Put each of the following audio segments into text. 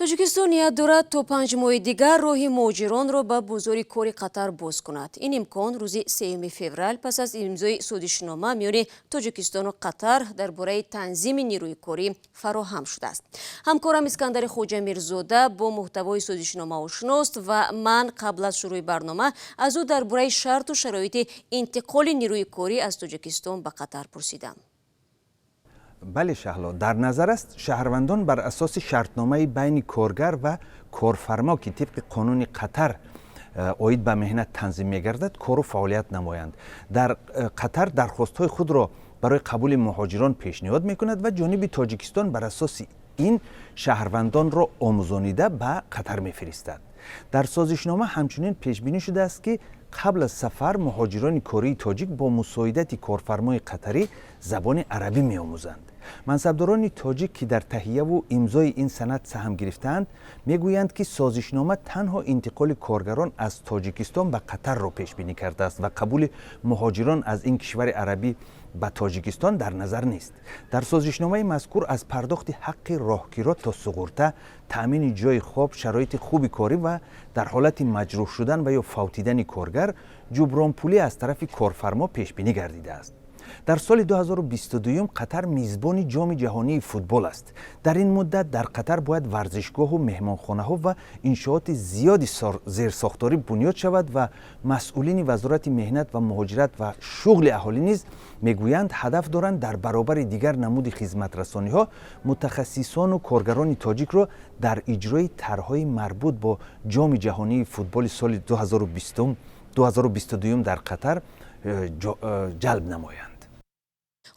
тоҷикистон ният дорад то 5 моҳи дигар роҳи муҳоҷиронро ба бозори кори қатар боз кунад. Ин имкон рӯзи 3 феврал пас аз имзои сӯзишнома миёни тоҷикистону қатар дар бораи танзими нирӯи корӣ фароҳам шудааст. ҳамкорам Искандари Хоҷамирзода бо муҳтавои сӯзишнома ошност ва ман қабл аз шурӯи барнома аз ӯ дар бораи шарту шароити интиқоли нирӯи корӣ аз Тоҷикистон ба Қатар пурсидам. бале шаҳло, дар назар аст шаҳрвандон бар асоси шартномаи байни коргар ва корфармо ки тибқи қонуни Қатар оид ба меҳнат танзим мегардад, кору фаъолият намоянд. Дар Қатар дархостҳои худро барои қабули муҳоҷирон пешниҳод мекунад ва ҷониби Тоҷикистон бар асоси ин шаҳрвандонро омӯзонида ба Қатар мефиристад. дар созишнома ҳамчунин пешбинӣ шудааст ки қабл аз сафар муҳоҷирони кории тоҷик бо мусоидати корфармои қатарӣ забони арабӣ меомӯзанд. мансабдорони тоҷик ки дар таҳияву имзои ин санад саҳм гирифтаанд мегӯянд ки созишнома танҳо интиқоли коргарон аз Тоҷикистон ба Қатарро пешбинӣ кардааст ва қабули муҳоҷирон аз ин кишвари арабӣ ба Тоҷикистон дар назар нест. дар созишномаи мазкур аз пардохти ҳаққи роҳгиро то суғурта, таъмини ҷойи хоб, шароити хуби корӣ ва дар ҳолати маҷрӯҳ шудан ва ё фавтидани коргар ҷубронпулӣ аз тарафи корфармо пешбинӣ гардидааст. дар соли 2022 Қатар мизбони ҷоми ҷаҳонии футбол аст. дар ин муддат дар Қатар бояд варзишгоҳу меҳмонхонаҳо ва иншооти зиёди зерсохторӣ бунёд шавад ва масъулини вазорати меҳнат ва муҳоҷират ва шуғли аҳолӣ низ мегӯянд ҳадаф доранд дар баробари дигар намуди хизматрасониҳо мутахассисону коргарони тоҷикро дар иҷрои тарҳҳои марбут бо ҷоми ҷаҳонии футболи соли 2022 дар Қатар ҷалб намоянд.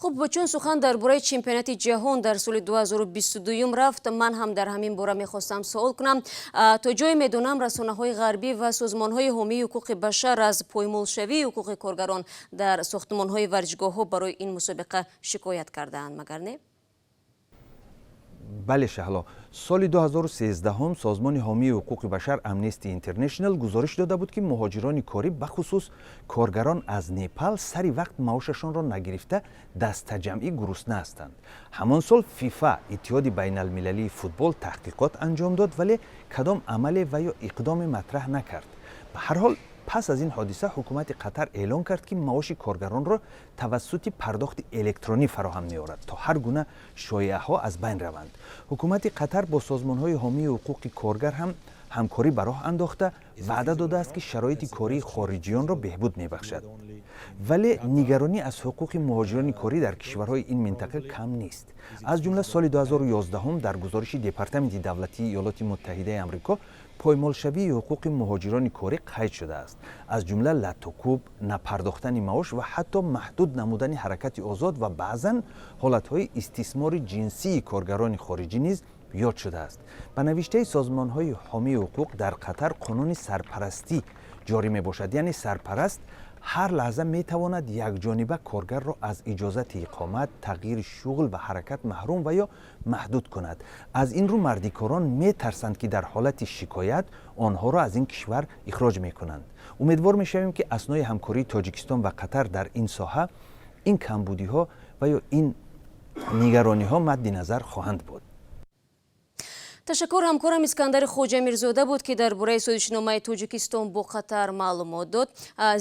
хуб, чун сухан дар бораи чемпионати ҷаҳон дар соли 2022 рафт, ман ҳам дар ҳамин бора мехостам суол кунам. то ҷое медонам расонаҳои ғарбӣ ва созмонҳои ҳомии ҳуқуқи башар аз поймолшавии ҳуқуқи коргарон дар сохтмонҳои варҷгоҳҳо барои ин мусобиқа шикоят кардаанд, магар не? бале шаҳло, соли 2013 созмони ҳомии ҳуқуқи башар Amnesty International гузориш дода буд ки муҳоҷирони корӣ бахусус коргарон аз Непал сари вақт маошашонро нагирифта дастаҷамъӣ гурусна ҳастанд. ҳамон сол FIFA, иттиҳоди байналмилалии футбол, таҳқиқот анҷом дод, вале кадом амале ва ё иқдоме матраҳ накард. ба ҳар ҳол пас аз ин ҳодиса ҳукумати Қатар эълон кард ки маоши коргаронро тавассути пардохти электронӣ фароҳам меорад то ҳар гуна шоиаҳо аз байн раванд. ҳукумати Қатар бо созмонҳои ҳомии ҳуқуқи коргар ҳам ҳамкорӣ ба роҳ андохта ваъда додааст ки шароити кории хориҷиёнро беҳбуд мебахшад. вале нигаронӣ аз ҳуқуқи муҳоҷирони корӣ дар кишварҳои ин минтақа кам нест. аз ҷумла соли 2011 дар гузориши Департаменти давлатии Иёлоти Муттаҳидаи Амрико поймолшавии ҳуқуқи муҳоҷирони корӣ қайд шудааст. аз ҷумла латтукуб, напардохтани маош ва ҳатто маҳдуд намудани ҳаракати озод ва баъзан ҳолатҳои истисмори ҷинсии коргарони хориҷӣ низ ёд шудааст. ба навиштаи созмонҳои ҳомии ҳуқуқ дар Қатар қонуни сарпарастӣ ҷорӣ мебошад, яъне сарпараст ҳар лаҳза метавонад якҷониба коргарро аз иҷозати иқомат, тағйири шуғл ва ҳаракат маҳрум ва ё маҳдуд кунад. аз ин рӯ мардикорон метарсанд ки дар ҳолати шикоят онҳоро аз ин кишвар ихроҷ мекунанд. умедвор мешавем ки аснои ҳамкории Тоҷикистон ва Қатар дар ин соҳа ин камбудиҳо ва ё ин нигарониҳо мадди назар хоҳанд буд. ташаккур. ҳамкорам Искандари Хоҷамирзода буд ки дар бораи сӯзишномаи Тоҷикистон бо Қатар маълумот дод.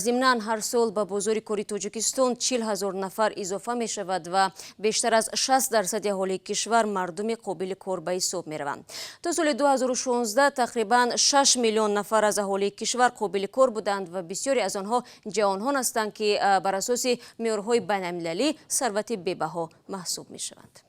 зимнан ҳар сол ба бозори кори Тоҷикистон 40 000 нафар изофа мешавад ва бештар аз 60% аҳолии кишвар мардуми қобили кор ба ҳисоб мераванд. то соли 2016 тақрибан 6 миллион нафар аз аҳолии кишвар қобили кор буданд ва бисёре аз онҳо ҷавонҳон ҳастанд ки бар асоси меъёрҳои байналмилалӣ сарвати бебаҳо маҳсуб мешаванд.